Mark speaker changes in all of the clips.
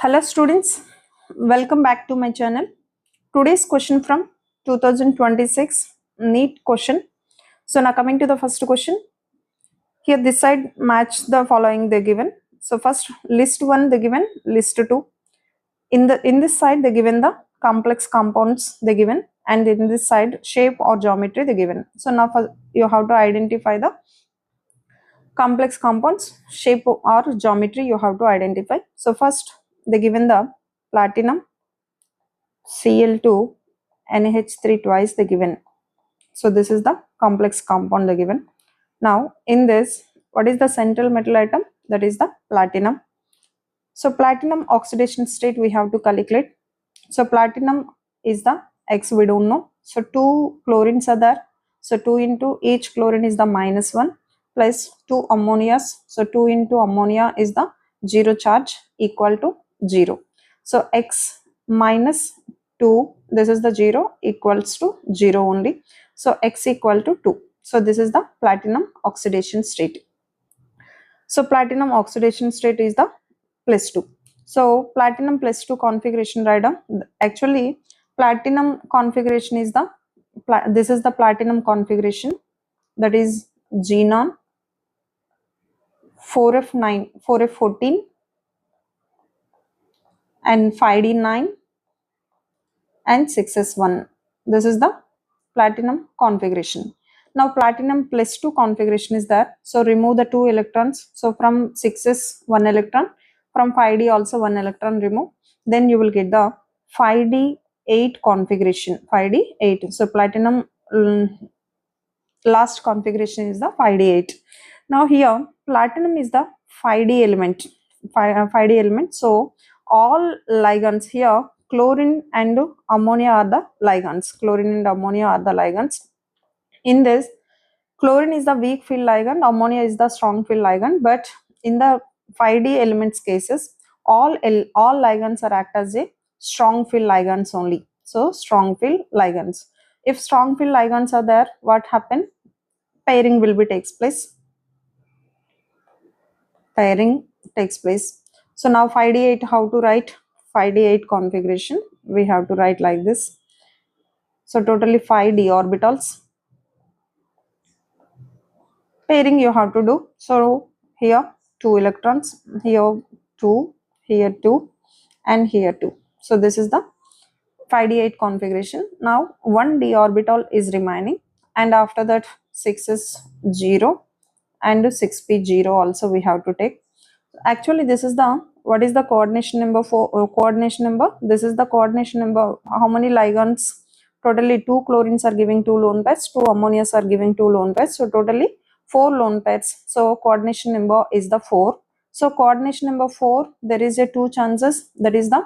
Speaker 1: Hello students, welcome back to my channel. Today's question from 2026 Neet question. So now coming to the first question. Here this side match the following they given. So first list 1 they given, list 2. In this side they given the complex compounds they given, and in this side shape or geometry they given. So now you have to identify the complex compounds, shape or geometry you have to identify. So first they given the platinum, Cl2, NH3 twice they given. So this is the complex compound they given. Now in this, what is the central metal atom? That is the platinum. So platinum oxidation state we have to calculate. So platinum is the X, we don't know. So 2 chlorines are there. So 2 into each chlorine is the -1 plus 2 ammonias. So 2 into ammonia is the 0 charge equal to 0. So X minus 2, this is the 0, equals to 0 only. So X equal to 2. So this is the platinum oxidation state. So platinum oxidation state is the +2. So platinum +2 configuration right now. Actually platinum configuration is the, this is the platinum configuration, that is xenon 4f9, 4f14 and 5d9 and 6s1. This is the platinum configuration. Now platinum +2 configuration is there. So remove the 2 electrons. So from 6s 1 electron, from 5d also 1 electron remove. Then you will get the 5d8 configuration. 5d8. So platinum last configuration is the 5d8. Now here platinum is the 5d element. 5d element. So all ligands here, chlorine and ammonia are the ligands. Chlorine and ammonia are the ligands. In this, chlorine is the weak field ligand, ammonia is the strong field ligand, but in the 5d elements cases, all ligands are act as a strong field ligands only. So strong field ligands. If strong field ligands are there, what happen? Pairing will be takes place. Pairing takes place. So now 5d8 how to write? 5d8 configuration we have to write like this. So totally 5 d orbitals. Pairing you have to do. So here 2 electrons, here 2, here 2 and here 2. So this is the 5d8 configuration. Now 1 d orbital is remaining, and after that 6 is 0 and 6p 0 also we have to take. Actually this is the, what is the coordination number for coordination number? This is the coordination number. How many ligands? Totally 2 chlorines are giving 2 lone pairs, 2 ammonias are giving 2 lone pairs. So totally 4 lone pairs. So coordination number is the 4. So coordination number 4, there is a 2 chances. That is the,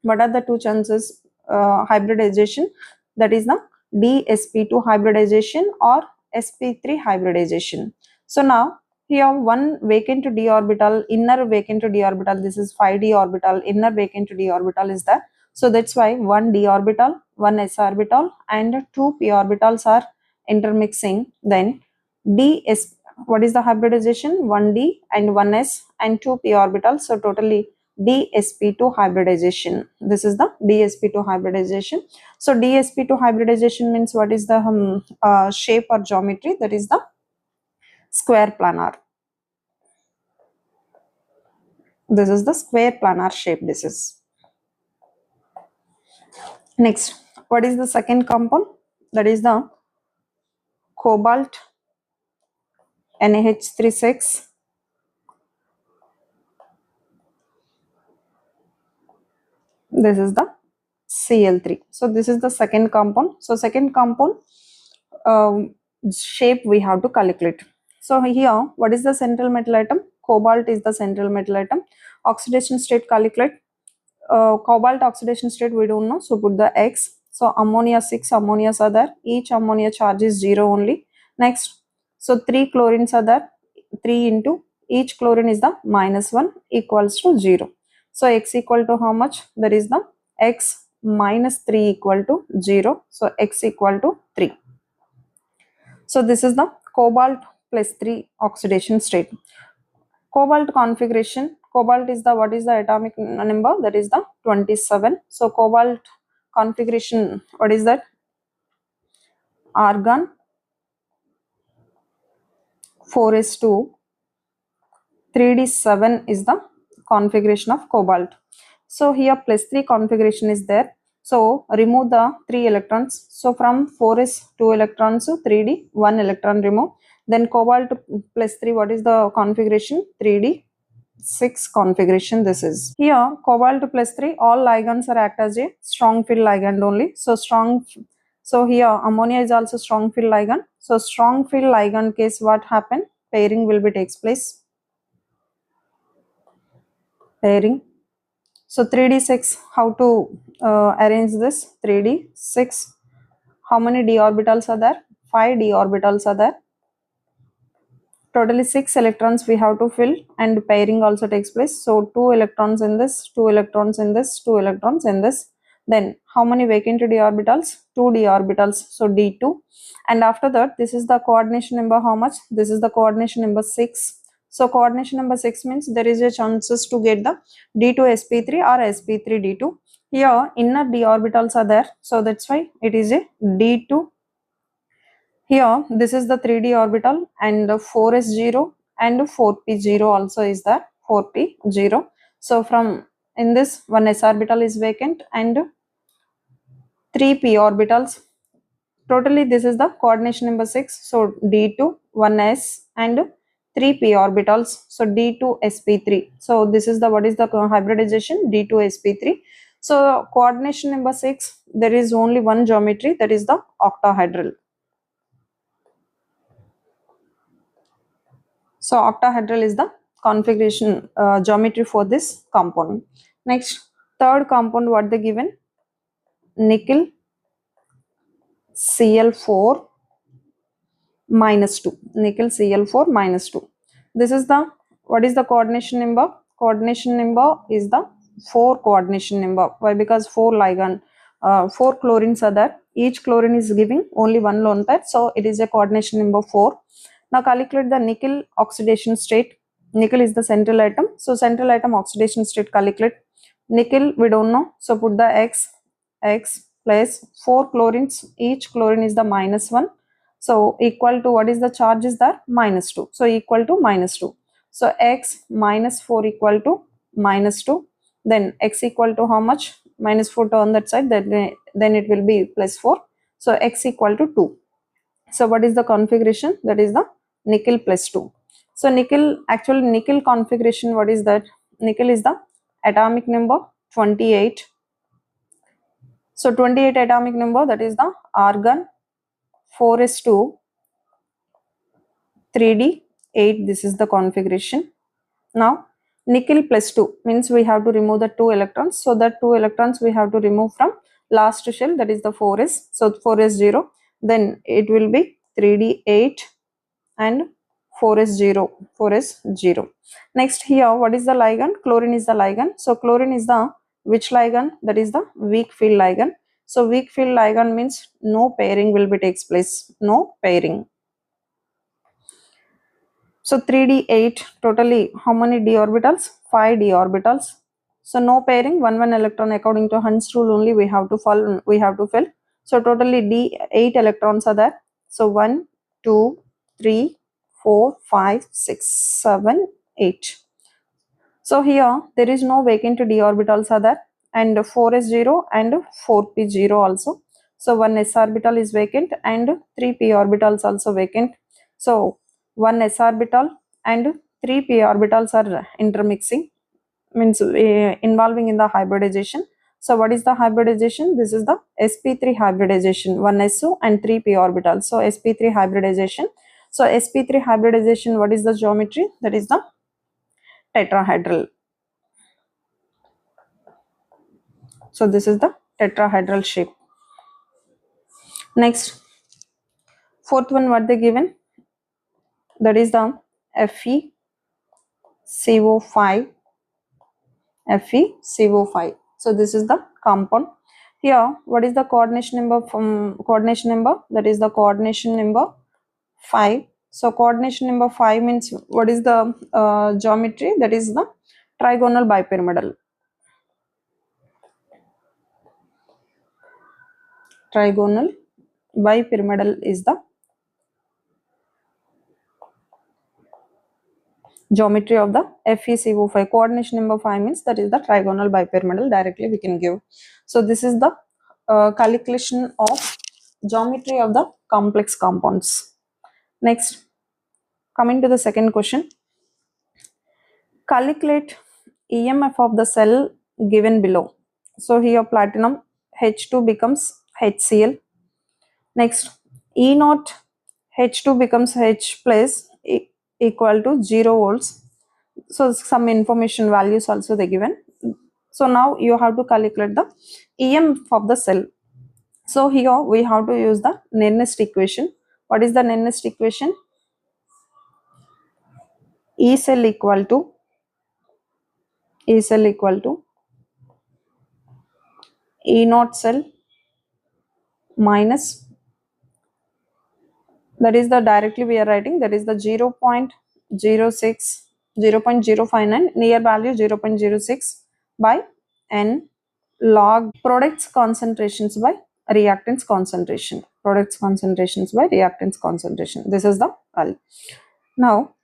Speaker 1: what are the 2 chances? Hybridization. That is the dsp2 hybridization or sp3 hybridization. So now here one vacant d orbital, inner vacant d orbital, this is 5d orbital, inner vacant d orbital is there. So that's why 1 d orbital, 1 s orbital and 2 p orbitals are intermixing. Then ds, what is the hybridization? 1d and 1s and 2 p orbitals. So totally dsp2 hybridization. This is the dsp2 hybridization. So dsp2 hybridization means what is the shape or geometry? That is the square planar. This is the square planar shape. This is. Next, what is the second compound? That is the cobalt NH36. This is the Cl3. So this is the second compound. So second compound shape we have to calculate. So here, what is the central metal atom? Cobalt is the central metal atom. Oxidation state calculate. Cobalt oxidation state we don't know, so put the X. So ammonia, 6 ammonias are there, each ammonia charge is 0 only. Next, so 3 chlorines are there, 3 into each chlorine is the -1 equals to 0. So X equal to how much? That is the X minus 3 equal to 0. So X equal to 3. So this is the cobalt +3 oxidation state. Cobalt configuration, cobalt is the, what is the atomic number? That is the 27. So cobalt configuration, what is that? Argon 4s2, 3d7 is the configuration of cobalt. So here +3 configuration is there. So remove the 3 electrons. So from 4s 2 electrons to 3d 1 electron remove. Then cobalt +3, what is the configuration? 3d 6 configuration this is. Here cobalt +3, all ligands are act as a strong field ligand only. So here ammonia is also strong field ligand. So strong field ligand case what happen? Pairing will be takes place. Pairing. So 3d6, how to arrange this? 3d6. How many d orbitals are there? 5 d orbitals are there. Totally 6 electrons we have to fill, and pairing also takes place. So 2 electrons in this, 2 electrons in this, 2 electrons in this. Then how many vacant d orbitals? 2 d orbitals. So d2. And after that, this is the coordination number. How much? This is the coordination number 6. So coordination number 6 means there is a chances to get the d2 sp3 or sp3 d2. Here inner d orbitals are there. So that's why it is a d2. Here this is the 3d orbital, and 4s0 and 4p0 also is there, 4p0. So from in this, one s orbital is vacant and 3p orbitals. Totally this is the coordination number 6. So d2 1s and 3p orbitals. So d2 sp3. So this is the, what is the hybridization? d2 sp3. So coordination number 6, there is only one geometry, that is the octahedral. So octahedral is the configuration geometry for this compound. Next, third compound, what they given? Nickel Cl4 -2. Nickel Cl4 -2. This is the, what is the coordination number? Coordination number is the 4 coordination number. Why? Because 4 ligand, 4 chlorines are there. Each chlorine is giving only one lone pair. So it is a coordination number 4. Now calculate the nickel oxidation state. Nickel is the central atom. So central atom oxidation state calculate. Nickel we don't know. So put the x plus 4 chlorines. Each chlorine is the -1. So equal to, what is the charge is there? -2. So equal to -2. So x -4 equal to -2. Then x equal to how much? -4 to on that side. Then it will be +4. So x equal to 2. So what is the configuration? That is the nickel +2. So nickel, actually nickel configuration, what is that? Nickel is the atomic number 28. So 28 atomic number, that is the argon 4s2 3d8. This is the configuration. Now nickel +2 means we have to remove the 2 electrons. So that 2 electrons we have to remove from last shell, that is the 4s. So 4s0. Then it will be 3d8 and 4s0. Next here, what is the ligand? Chlorine is the ligand. So chlorine is the which ligand? That is the weak field ligand. So weak field ligand means no pairing will be takes place. No pairing. So 3d8, totally how many d orbitals? 5 d orbitals. So no pairing, one electron according to Hund's rule only we have to fill. So totally d8 electrons are there. So 1, 2, 3, 4, 5, 6, 7, 8. So here there is no vacant d orbitals are there, and 4s0 and 4p0 also. So one s orbital is vacant and 3p orbitals also vacant. So one s orbital and 3p orbitals are intermixing, means involving in the hybridization. So what is the hybridization? This is the sp3 hybridization, 1s2 and 3p orbital. So sp3 hybridization. So sp3 hybridization, what is the geometry? That is the tetrahedral. So this is the tetrahedral shape. Next, fourth one, what they given? That is the FeCO5. FeCO5. So this is the compound. Here, what is the coordination number from coordination number? That is the coordination number 5. So coordination number 5 means what is the geometry? That is the trigonal bipyramidal. Trigonal bipyramidal is the geometry of the FeCO5. Coordination number 5 means that is the trigonal bipyramidal. Directly we can give. So this is the calculation of geometry of the complex compounds. Next, coming to the second question. Calculate EMF of the cell given below. So here platinum H2 becomes HCl. Next, E naught H2 becomes H plus equal to 0 volts. So some information values also they given. So now you have to calculate the EMF of the cell. So here we have to use the Neet equation. What is the Neet equation? E cell equal to E naught cell minus, that is the directly we are writing, that is the 0.06 0.059, near value 0.06 by n log products concentrations by reactants concentration, products concentrations by reactants concentration. This is the value. Now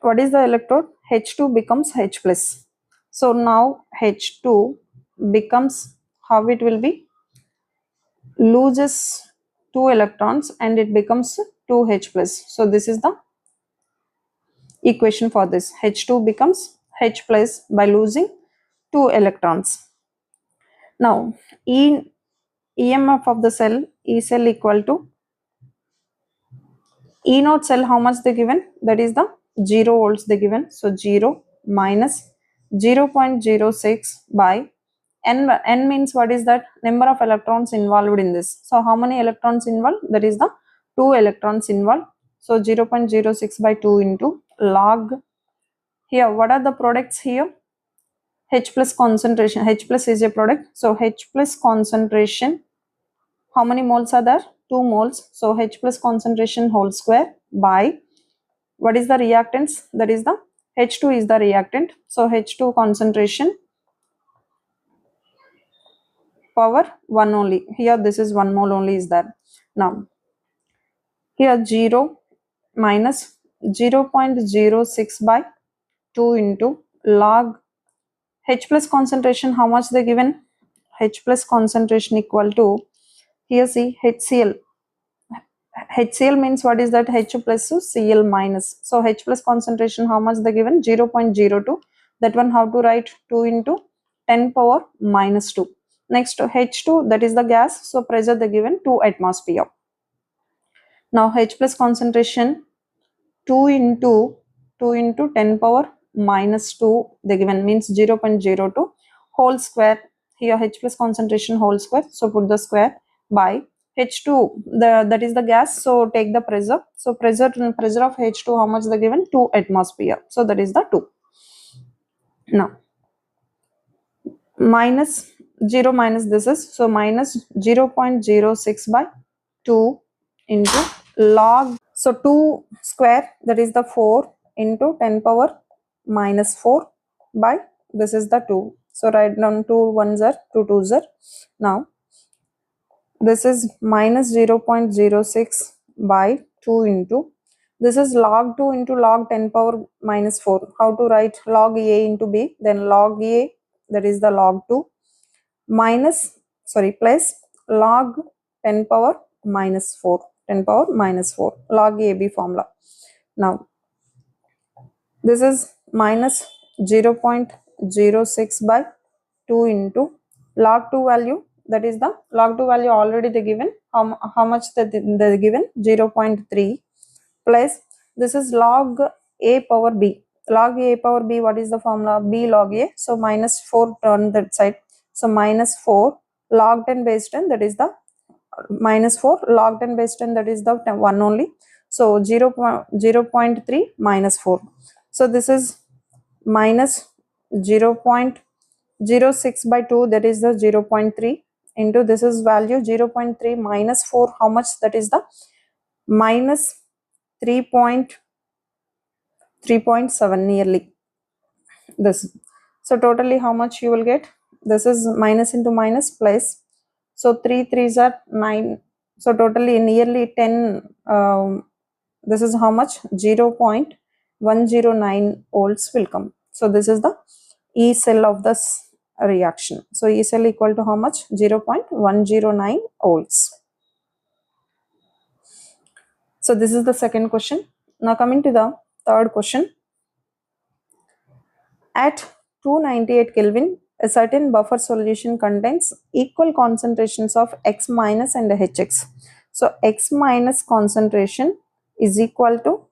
Speaker 1: what is the electrode? H2 becomes H plus. So now H2 becomes, how it will be, loses 2 electrons and it becomes 2H plus. So this is the equation for this. H2 becomes H plus by losing 2 electrons. Now EMF of the cell, E cell equal to E naught cell, how much they given? That is the 0 volts they given. So 0 minus 0.06 by n means what is that? Number of electrons involved in this. So how many electrons involved? That is the 2 electrons involved. So 0.06 by 2 into log. Here what are the products here? H plus concentration. H plus is a product. So H plus concentration, how many moles are there? 2 moles. So H plus concentration whole square by, what is the reactants? That is the H2 is the reactant. So H2 concentration power 1 only. Here this is 1 mole only is there. Now here 0 minus 0.06 by 2 into log H plus concentration, how much they given? H plus concentration equal to, here see HCl. HCl means what is that? H plus to Cl minus. So H plus concentration, how much they given? 0.02. That one how to write? 2 into 10 power minus 2. Next H2, that is the gas. So pressure they given 2 atmosphere. Now H plus concentration 2 into 10 power minus 2 they given, means 0.02 whole square. Here H plus concentration whole square. So put the square by H2, that is the gas. So take the pressure. So pressure of H2, how much they given? 2 atmosphere. So that is the 2. Now minus 0 minus this is, so minus 0.06 by 2 into log. So 2 square, that is the 4 into 10 power minus 4 by, this is the 2. So write down 2 1s are 2 2s are. Now this is minus 0.06 by 2 into, this is log 2 into log 10 power minus 4. How to write? Log A into B, then log A, that is the log 2 minus, sorry, plus log 10 power minus 4, 10 power minus 4, log AB formula. Now this is minus 0.06 by 2 into log 2 value, that is the log 2 value already they given. How much they given? 0.3 plus this is log A power B. Log A power B, what is the formula? B log A. So minus 4 on that side. So minus 4 log 10 base 10, that is the minus 4 log 10 base 10, that is the 1 only. So 0.3 minus 4. So this is minus 0.06 by 2, that is the 0.3 into this is value 0.3 minus 4, how much? That is the minus 3.7 nearly this. So totally how much you will get? This is minus into minus plus. So 3 3s are 9. So totally nearly 10. This is how much? 0.109 volts will come. So this is the E cell of this reaction. So E cell equal to how much? 0.109 volts. So this is the second question. Now coming to the third question. At 298 Kelvin, a certain buffer solution contains equal concentrations of X minus and HX. So X minus concentration is equal to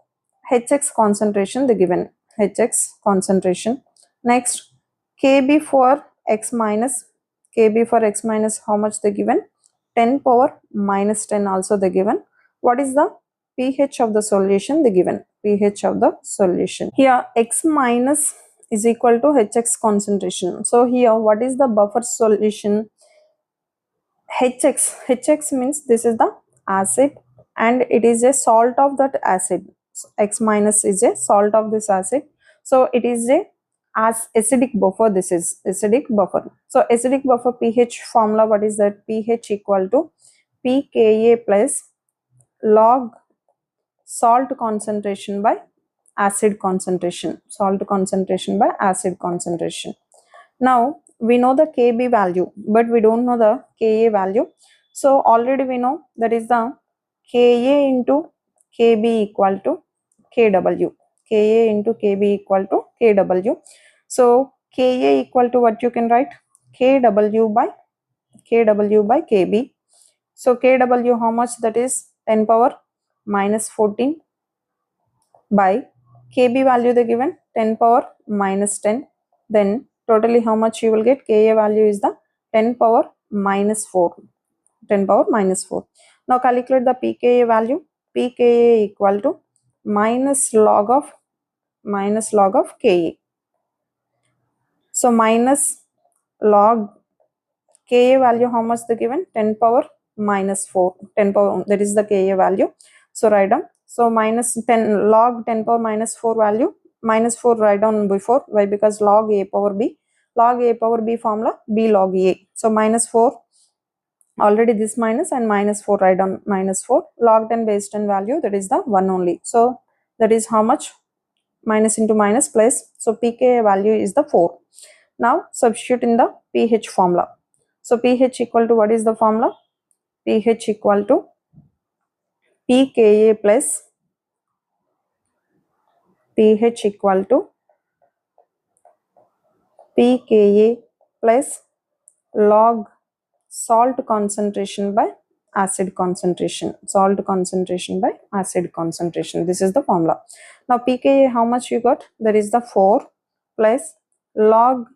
Speaker 1: HX concentration, the given HX concentration. Next, Kb for X minus, Kb for X minus, how much they given? 10 power minus 10 also they given. What is the pH of the solution? The given pH of the solution. Here X minus is equal to HX concentration. So here what is the buffer solution? HX means this is the acid and it is a salt of that acid. So X minus is a salt of this acid. So it is a as acidic buffer. This is acidic buffer. So acidic buffer pH formula, what is that? pH equal to pKa plus log salt concentration by acid concentration. Salt concentration by acid concentration. Now we know the Kb value, but we don't know the Ka value. So already we know that is the Ka into Kb equal to Kw. Ka into Kb equal to Kw. So Ka equal to what you can write? Kw by Kb. So Kw how much? That is 10 power minus 14 by Kb value they given 10 power minus 10. Then totally how much you will get? Ka value is the 10 power minus 4. 10 power minus 4. Now calculate the pKa value. pKa equal to minus log of Ka. So minus log Ka value how much they given? 10 power minus 4. 10 power, that is the Ka value. So write down. So minus 10 log 10 power minus 4 value. Minus 4 write down before. Why? Because log A power B. Log A power B formula B log A. So minus 4. Already this minus and minus 4 write down minus 4. Log 10 base 10 value, that is the 1 only. So that is how much? Minus into minus plus. So pKa value is the 4. Now substitute in the pH formula. So pH equal to what is the formula? pH equal to pKa plus pH equal to pKa plus log salt concentration by acid concentration. Salt concentration by acid concentration. This is the formula. Now pKa how much you got? That is the 4 plus log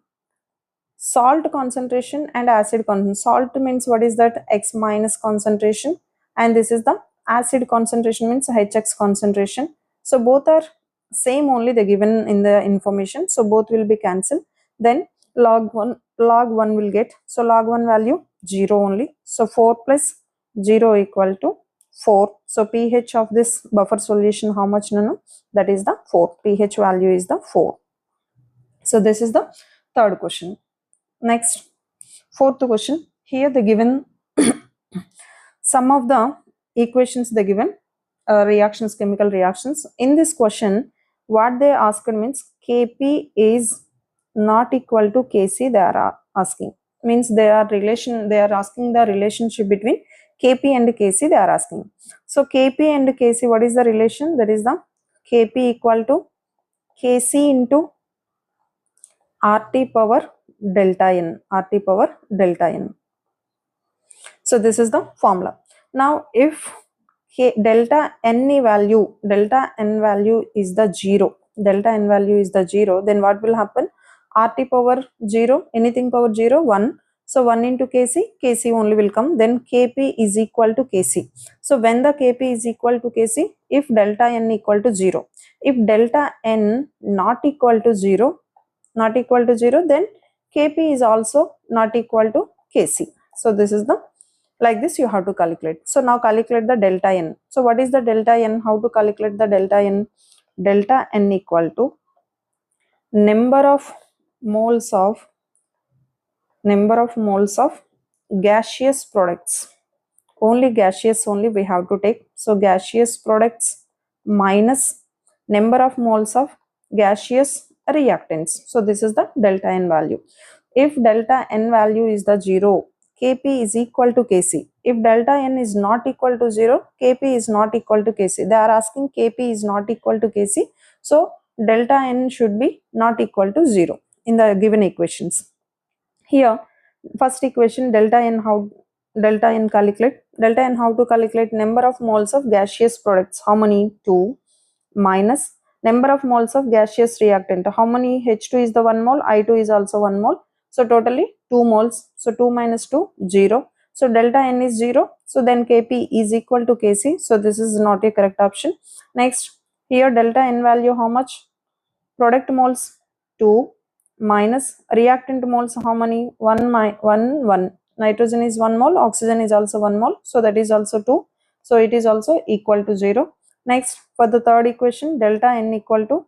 Speaker 1: salt concentration and acid concentration. Salt means what is that? X minus concentration, and this is the acid concentration means HX concentration. So both are same only, they given in the information. So both will be cancelled. Then log 1 will get. So log 1 value 0 only. So 4 plus 0 equal to 4. So pH of this buffer solution how much? No, that is the 4. pH value is the 4. So this is the third question. Next, fourth question. Here the given some of the equations they given reactions, chemical reactions. In this question, what they asked means Kp is not equal to Kc. They are asking, means they are asking the relationship between Kp and Kc. They are asking. So Kp and Kc, what is the relation? That is the Kp equal to Kc into RT power delta n. RT power delta n. So this is the formula. Now if delta n value is the 0, delta n value is the 0, then what will happen? RT power 0, anything power 0, 1. So 1 into Kc only will come. Then Kp is equal to Kc. So when the Kp is equal to Kc, if delta n equal to 0, if delta n not equal to 0, then Kp is also not equal to Kc. So this is the, like this you have to calculate. So now calculate the delta n. So what is the delta n? How to calculate the delta n? Delta n equal to number of moles of gaseous products. Only gaseous only we have to take. So gaseous products minus number of moles of gaseous reactants. So this is the delta N value. If delta N value is the 0, Kp is equal to Kc. If delta N is not equal to 0, Kp is not equal to Kc. They are asking Kp is not equal to Kc. So delta N should be not equal to 0 in the given equations. Here, first equation delta N how to calculate number of moles of gaseous products. How many? 2 minus number of moles of gaseous reactant. How many? H2 is the 1 mole, I2 is also 1 mole. So totally 2 moles. So 2 minus 2, 0. So delta N is 0. So then Kp is equal to Kc. So this is not a correct option. Next, here delta N value how much? Product moles 2 minus reactant moles how many? 1. Nitrogen is 1 mole, oxygen is also 1 mole. So that is also 2. So it is also equal to 0. Next, for the third equation, delta N equal to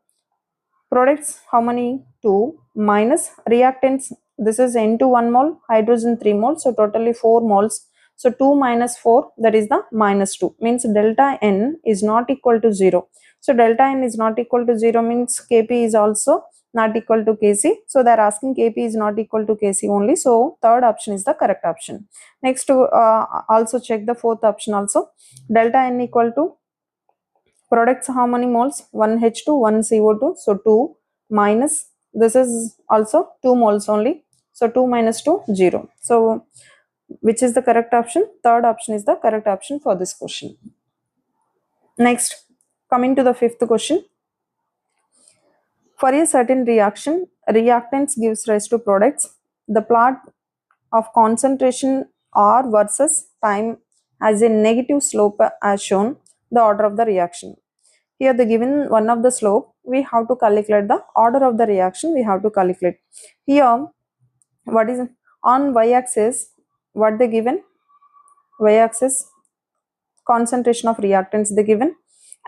Speaker 1: products how many? 2 minus reactants. This is N2 1 mole, hydrogen 3 moles. So totally 4 moles. So 2 minus 4, that is the minus 2. Means delta N is not equal to 0. So delta N is not equal to 0 means Kp is also not equal to Kc. So they are asking Kp is not equal to Kc only. So third option is the correct option. Next, also check the fourth option also. Delta N equal to products how many moles? 1 H2, 1 CO2. So 2 minus, this is also 2 moles only. So 2 minus 2, 0. So which is the correct option? Third option is the correct option for this question. Next, coming to the fifth question. For a certain reaction, reactants gives rise to products. The plot of concentration R versus time has a negative slope as shown. The order of the reaction. Here the given one of the slope, we have to calculate the order of the reaction, we have to calculate. Here, what is on y-axis, what they given? Y-axis concentration of reactants they given,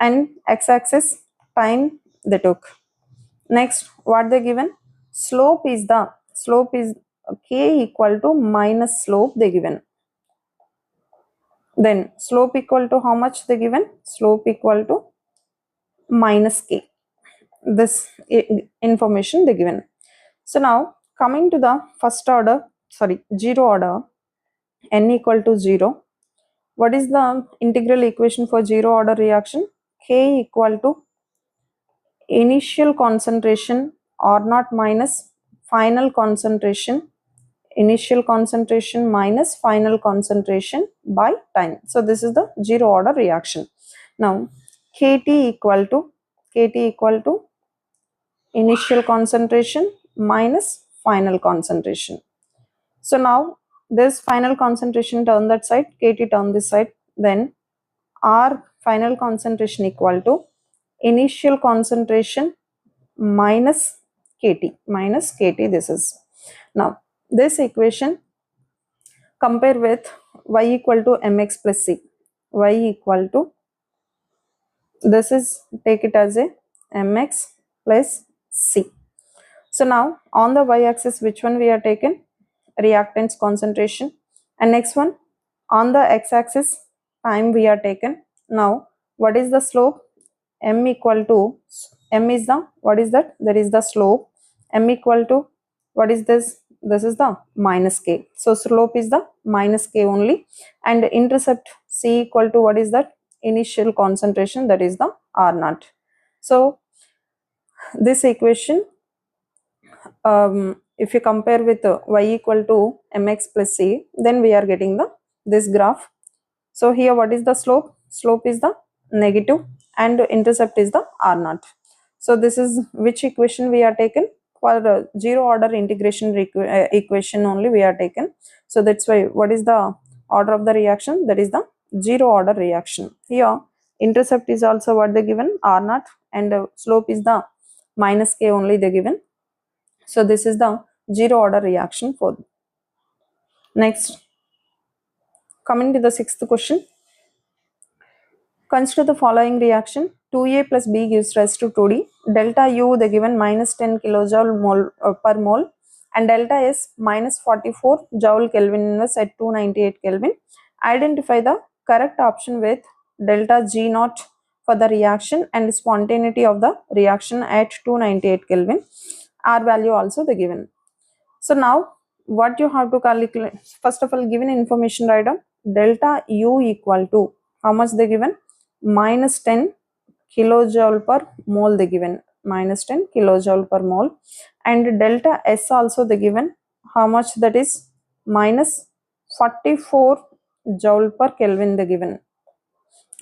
Speaker 1: and x-axis time they took. Next, what they given? Slope is k equal to minus slope they given. Then slope equal to how much they given? Slope equal to minus k. This information they given. So now coming to the first order, zero order, n equal to 0. What is the integral equation for zero order reaction? K equal to initial concentration R naught minus final concentration, initial concentration minus final concentration by time. So this is the zero order reaction. Now KT equal to initial concentration minus final concentration. So now this final concentration turn that side, KT turn this side, then R final concentration equal to initial concentration minus KT this is. Now this equation compare with y equal to mx plus c. Y equal to, this is, take it as a mx plus c. So now on the y-axis, which one we are taken? Reactants concentration. And next one, on the x-axis, time we are taken. Now what is the slope? M equal to, M is the, what is that? That is the slope. M equal to, what is this? This is the minus k. So slope is the minus k only. And intercept C equal to, what is that? Initial concentration, that is the R naught. So this equation, if you compare with y equal to mx plus c, then we are getting the this graph. So here what is the slope? Slope is the negative and intercept is the r naught. So this is which equation we are taken? For zero order integration equation only we are taken. So that's why what is the order of the reaction? That is the zero order reaction. Here intercept is also what they given, r naught, and slope is the minus k only they given. So this is the zero order reaction for. Next, coming to the sixth question. Consider the following reaction. 2a plus b gives rise to 2d. delta U they given minus 10 kilojoule per mole, and delta S minus 44 joule Kelvin inverse at 298 Kelvin. Identify the correct option with delta G naught for the reaction and spontaneity of the reaction at 298 Kelvin. R value also they given. So now what you have to calculate, first of all, given information, write down delta U equal to how much they given, minus 10 kilojoule per mole they given, minus 10 kilojoule per mole, and delta S also they given how much, that is minus 44 joule per Kelvin they given.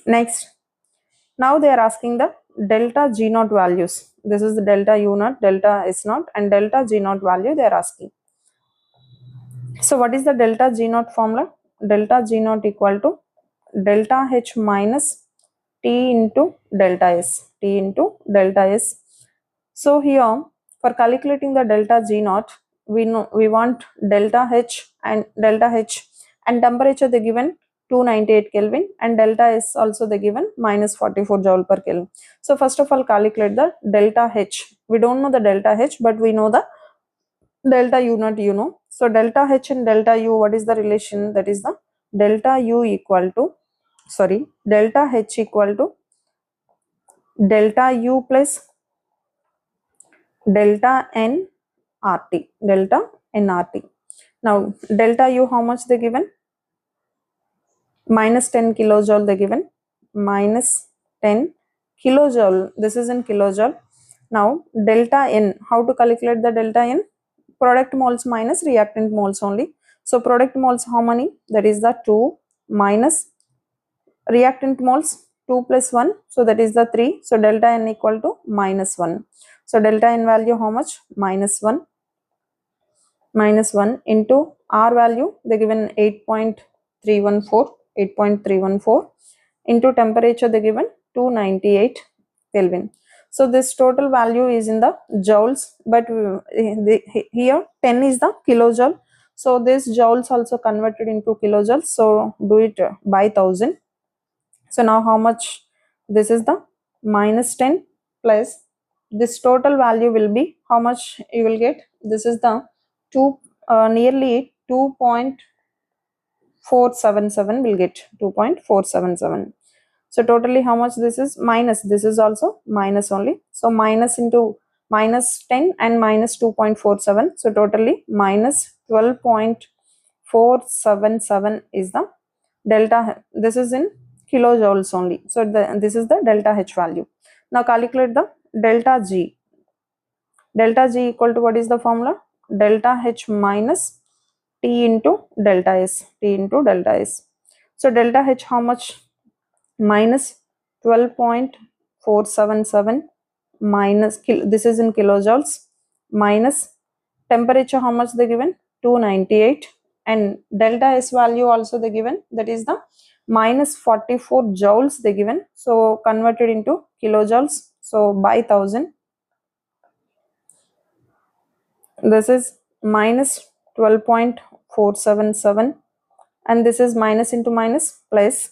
Speaker 1: Next, now they are asking the delta G naught values. This is the delta U naught, delta S naught, and delta G naught value they are asking. So what is the delta G naught formula? Delta G naught equal to delta H minus T into delta S, T into delta S. So here for calculating the delta G naught, we want delta H and temperature they given 298 Kelvin, and delta S also they given minus 44 joule per Kelvin. So first of all calculate the delta H. We don't know the delta H, but we know the delta U naught, you know. So delta H and delta U, what is the relation? That is the delta U equal to, delta H equal to delta U plus delta N RT, delta N RT. Now delta U how much they given? Minus 10 kilojoule they given, minus 10 kilojoule, this is in kilojoule. Now delta N, how to calculate the delta N? Product moles minus reactant moles only. So product moles how many? That is the 2 minus reactant moles 2 plus 1, so that is the 3. So delta N equal to minus 1. So delta N value how much? Minus 1. Minus 1 into R value they given 8.314 into temperature they given 298 Kelvin. So this total value is in the joules, but here 10 is the kilojoule. So this joules also converted into kilojoules. So do it by 1000. So now how much? This is the minus 10 plus this total value will be how much you will get? This is the nearly 2.477 will get 2.477. So totally how much this is? Minus, this is also minus only. So minus into minus 10 and minus 2.47. So totally minus 12.477 is the delta. This is in kilojoules only. So this is the delta H value. Now calculate the delta G. Delta G equal to, what is the formula? Delta H minus T into delta S, T into delta S. So delta H how much? Minus 12.477 minus, this is in kilojoules, minus temperature how much they given? 298, and delta S value also they given, that is the minus 44 joules they given. So converted into kilojoules, so by 1000, this is minus 12.477, and this is minus into minus plus.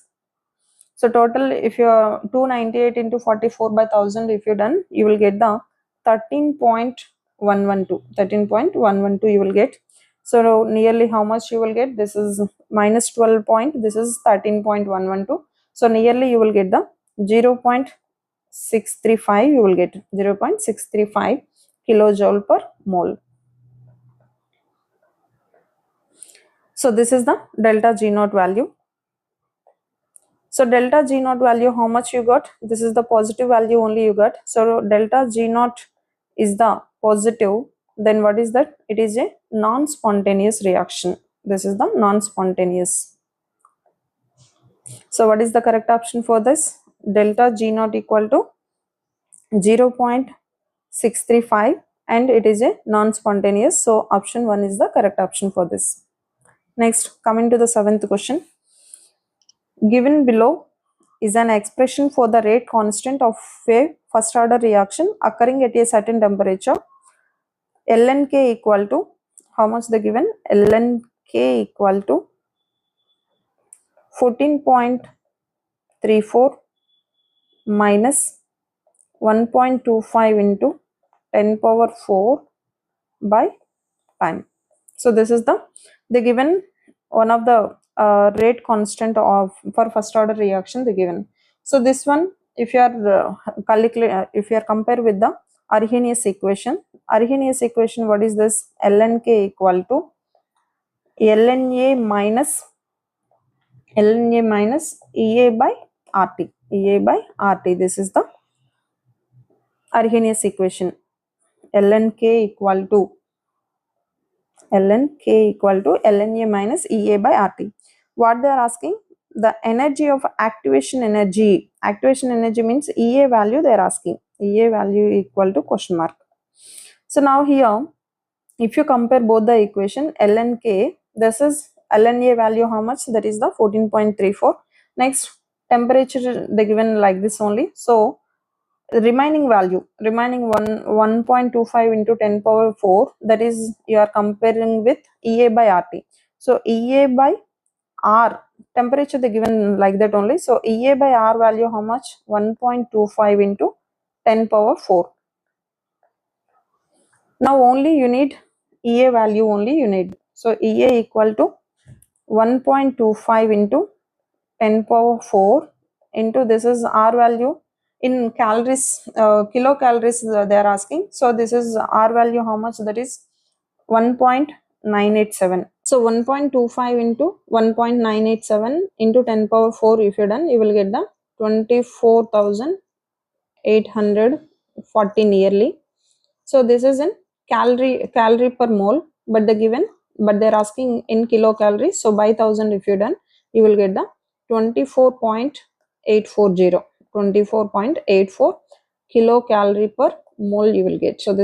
Speaker 1: So total, if you are 298 into 44 by 1000, if you done, you will get the 13.112 you will get. So nearly how much you will get? This is minus 12 point, this is 13.112. So nearly you will get the 0.635, you will get 0.635 kilojoule per mole. So this is the delta G naught value. So delta G naught value how much you got? This is the positive value only you got. So delta G naught is the positive. Then what is that? It is a non-spontaneous reaction. This is the non-spontaneous. So what is the correct option for this? Delta G naught equal to 0.635, and it is a non-spontaneous. So option 1 is the correct option for this. Next, coming to the 7th question. Given below is an expression for the rate constant of a first order reaction occurring at a certain temperature. Ln K equal to, how much they given? Ln K equal to 14.34 minus 1.25 into 10 power 4 by time. So this is the given one of the rate constant of for first order reaction they given. So this one, if you are if you are compare with the Arrhenius equation, what is this? ln k equal to lna minus ea by rt. This is the Arrhenius equation. ln k equal to lna minus ea by rt. What they are asking? The energy of activation energy. Activation energy means ea value they are asking. Ea value equal to question mark. So now here, if you compare both the equation ln k, this is lna value how much? That is the 14.34. Next, temperature they given like this only. So remaining value, 1.25 into 10 power 4, that is you are comparing with ea by rt. So ea by r, temperature they given like that only. So ea by r value how much? 1.25 into 10 power 4. Now only you need ea value only you need. So ea equal to 1.25 into 10 power 4 into this is r value in calories, kilocalories they are asking. So this is r value how much? That is 1.987. So 1.25 into 1.987 into 10 power 4, if you done, you will get the 24,840 nearly. So this is in calorie per mole, but they're asking in kilocalories. So by 1000 if you done, you will get the 24.840 kilocalorie per mole you will get. So this